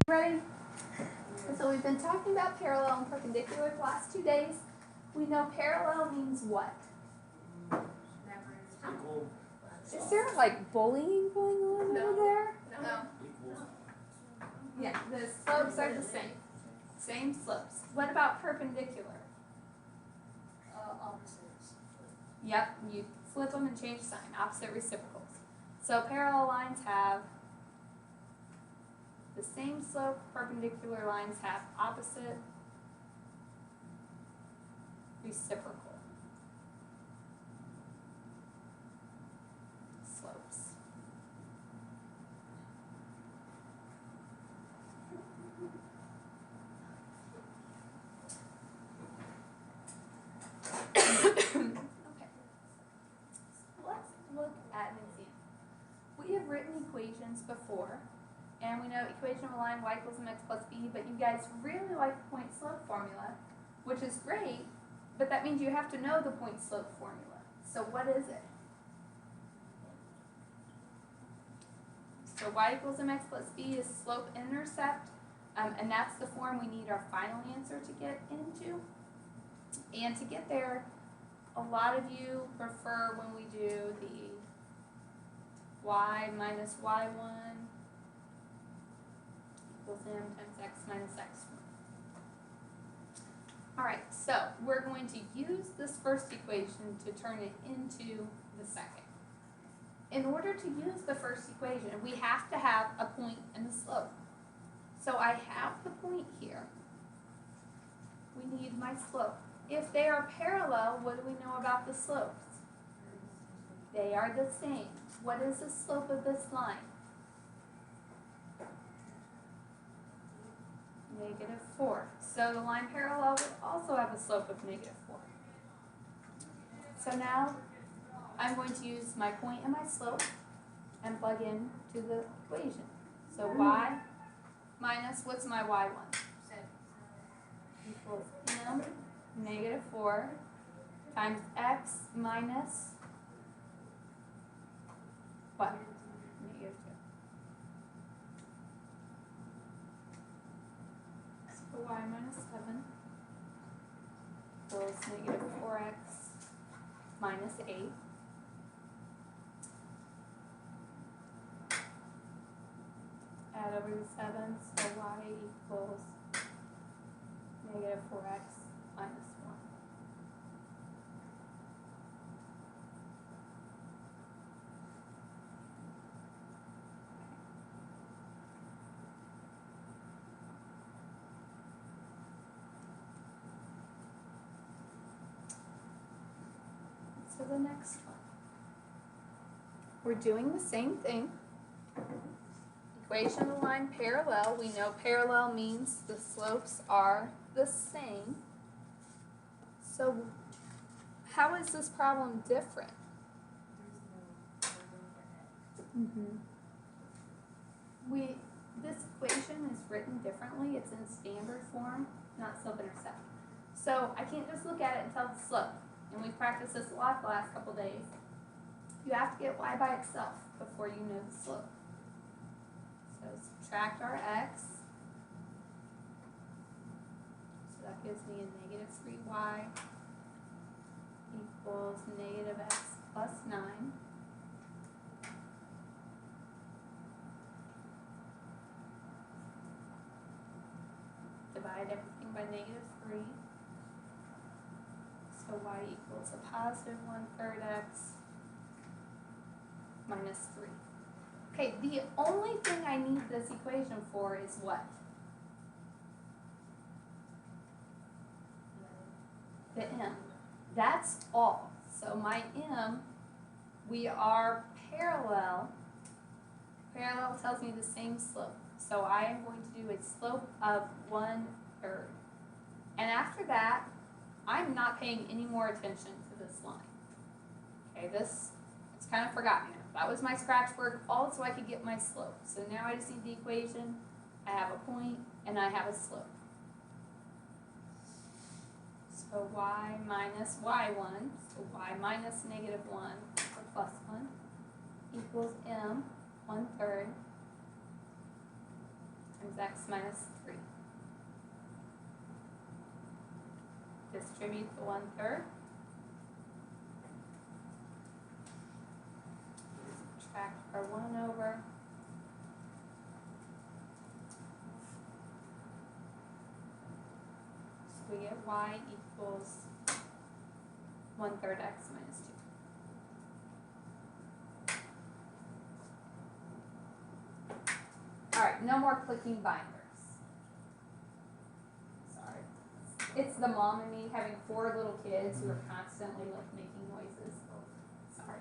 Ready? So we've been talking about parallel and perpendicular the last 2 days. We know parallel means what? Equal. Is there like bullying going on over there? No. Equal. Yeah, the slopes are the same. Same slopes. What about perpendicular? Opposites. Yep, you flip them and change sign. Opposite reciprocals. So parallel lines have the same slope. Perpendicular lines have opposite reciprocal slopes. Okay. Let's look at an example. We have written equations before, and we know equation of a line y equals mx plus b, but you guys really like the point slope formula, which is great, but that means you have to know the point slope formula. So what is it? So y equals mx plus b is slope intercept, and that's the form we need our final answer to get into. And to get there, a lot of you prefer when we do the y minus y1 equals m times x minus x1. Alright, so we're going to use this first equation to turn it into the second. In order to use the first equation, we have to have a point and a slope. So I have the point here. We need my slope. If they are parallel, what do we know about the slopes? They are the same. What is the slope of this line? -4. So the line parallel would also have a slope of -4. So now I'm going to use my point and my slope and plug in to the equation. So y minus, what's my y1? Equals m -4 times x minus what? -2. So y minus 7 equals -4x minus 8. Add over the 7, so y equals -4x minus 1. So the next one. We're doing the same thing. Equation of the line parallel. We know parallel means the slopes are the same. So how is this problem different? This equation is written differently. It's in standard form, not slope-intercept. So I can't just look at it and tell the slope. And we've practiced this a lot the last couple days. You have to get y by itself before you know the slope. So subtract our x. So that gives me a -3y equals -x plus 9. Divide everything by -3. So y equals a positive 1/3 x minus 3. Okay, the only thing I need this equation for is what? The m. That's all. So my m, we are parallel. Parallel tells me the same slope. So I am going to do a slope of 1/3. And after that, I'm not paying any more attention to this line. Okay, it's kind of forgotten now. That was my scratch work, all so I could get my slope. So now I just need the equation, I have a point, and I have a slope. So y minus y1, so y minus -1 or plus 1 equals m 1/3 times x minus 3. Distribute the 1/3. Subtract our 1 over. So we get y equals 1/3 x minus 2. Alright, no more clicking binders. Sorry. It's the mom and me having 4 little kids who are constantly like making noises. Sorry.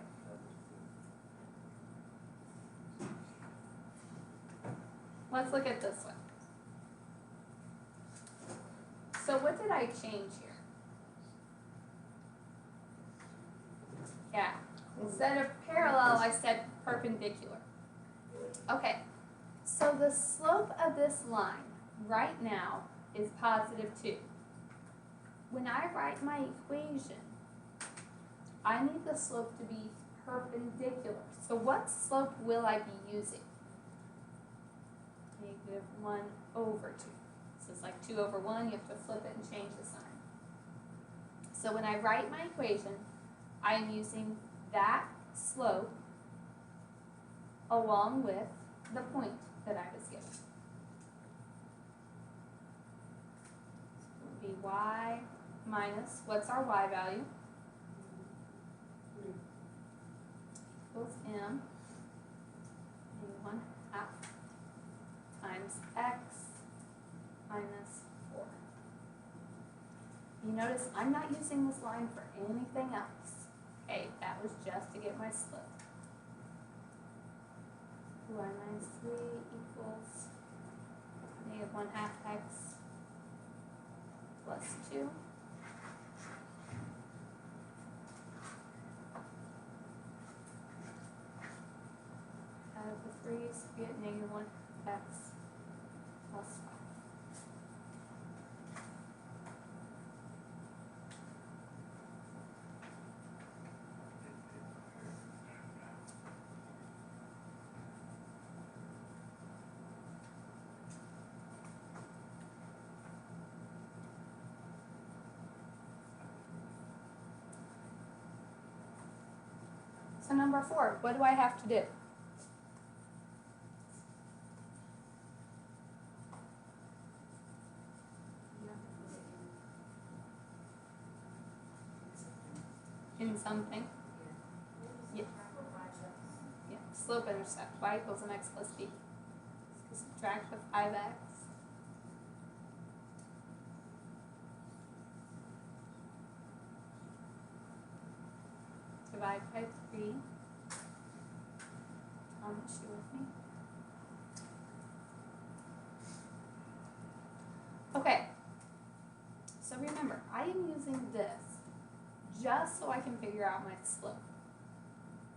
Let's look at this one. So what did I change here? Yeah, instead of parallel, I said perpendicular. Okay, so the slope of this line right now is positive 2. When I write my equation, I need the slope to be perpendicular. So what slope will I be using? -1 over 2. So it's like 2 over 1, you have to flip it and change the sign. So when I write my equation, I am using that slope along with the point that I was given. So it would be y minus, what's our y value? Equals m, √1/2 times x minus 4. You notice I'm not using this line for anything else. Okay, that was just to get my slope. Y minus 3 equals -1/2 x plus 2. Out of the 3's, we get -1 x plus 5. So number 4, what do I have to do? In something? Yeah. Yeah. Slope intercept. Y equals mx plus b. So subtract the 5x. Divide by 3. Thomas, you with me? Okay. So remember, I am using this just so I can figure out my slope.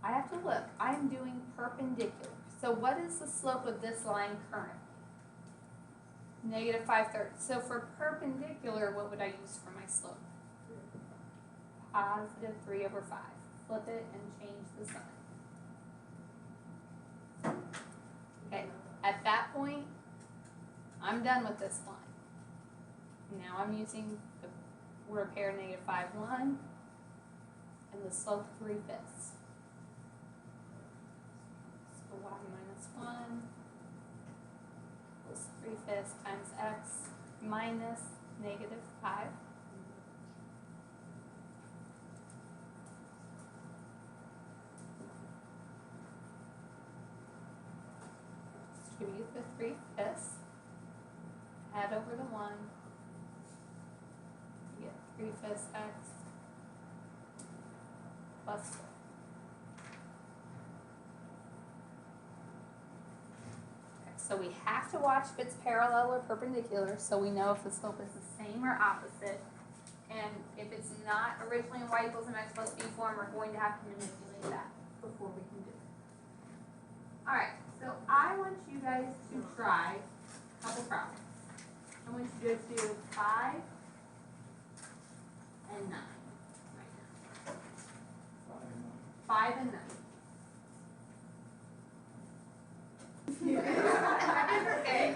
I have to look. I am doing perpendicular. So what is the slope of this line currently? -5/3. So for perpendicular, what would I use for my slope? Positive 3 over 5. Flip it and change the sign. Okay, at that point, I'm done with this line. Now I'm using the word pair -5/1 and the slope 3/5. So y minus 1 plus 3/5 times x minus -5. Distribute the 3/5. Add over the 1. You get 3/5 x plus 4. Okay, so we have to watch if it's parallel or perpendicular so we know if the slope is the same or opposite. And if it's not originally in y equals mx plus b form, we're going to have to manipulate that before we can do it. Alright, so I want you guys to try a couple problems. I want you to do 5 and 9 right now. 5 and 9. Okay.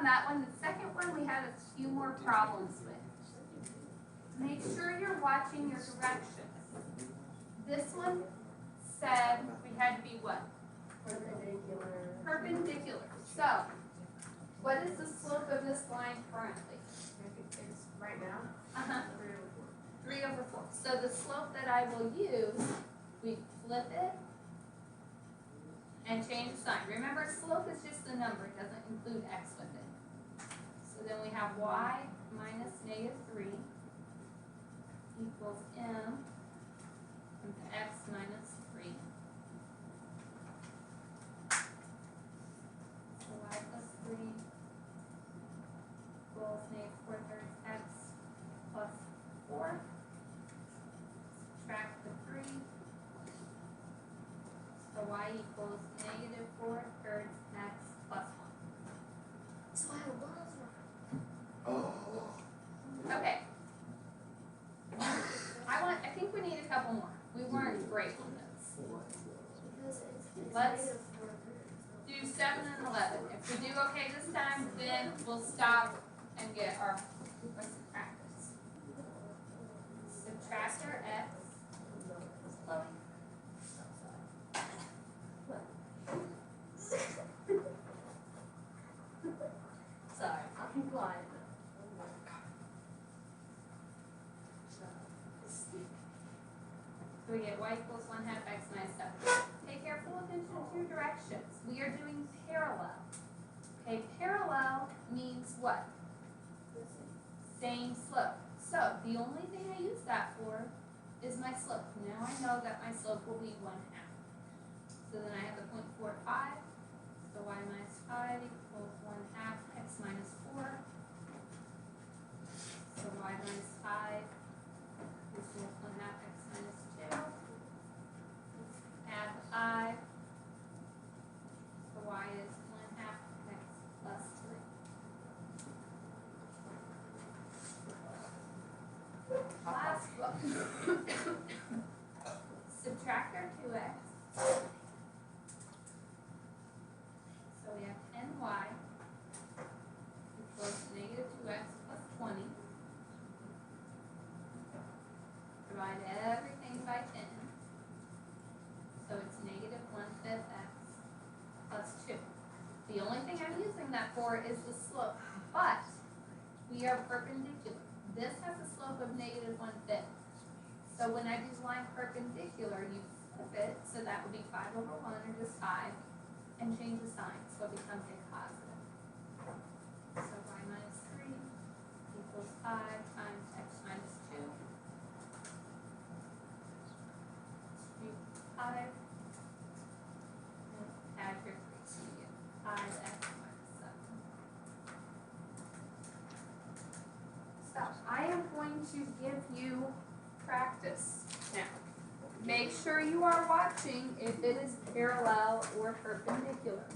that one. The second one we had a few more problems with. Make sure you're watching your directions. This one said we had to be what? Perpendicular. Perpendicular. So, what is the slope of this line currently? It's right now. 3/4. So the slope that I will use, we flip it and change the sign. Remember, slope is just the number, it doesn't include x with it. So then we have y minus -3 equals m into x minus 3. So y plus 3 equals -4/3 x plus 4. Subtract the 3. So y equals -4/3 x plus 1. So I was Oh. Okay. I think we need a couple more. We weren't great on those. because it's Let's negative 4/3. do 7 and 11. If we do okay this time, then we'll stop and get our practice. Subtract our x. Chloe. Sorry, I'm quiet. So we get y equals 1/2 x minus 7. Pay careful attention to your directions. We are doing parallel. Okay, parallel means what? Same slope. So the only thing I use that for is my slope. Now I know that my slope will be 1/2. So then I have the 0.45. So y minus 5 equals 1/2 x minus 4. So y minus 5 equals 1/2 x minus 2. Add 5. So y is 1/2 x plus 3. Last one. Subtract our 2x. So we have 10y equals -2x plus 20. Divide everything by 10. So it's -1/5 x plus 2. The only thing I'm using that for is the slope, but we are perpendicular. This has a slope of -1/5. So when I do line perpendicular, you flip it, so that would be 5/1 or just 5, and change the sign, so it becomes a positive. So y minus 3 equals 5 times x minus 2. 5. Add your 3, so you get 5x minus 7. So I am going to give you practice now. Make sure you are watching if it is parallel or perpendicular.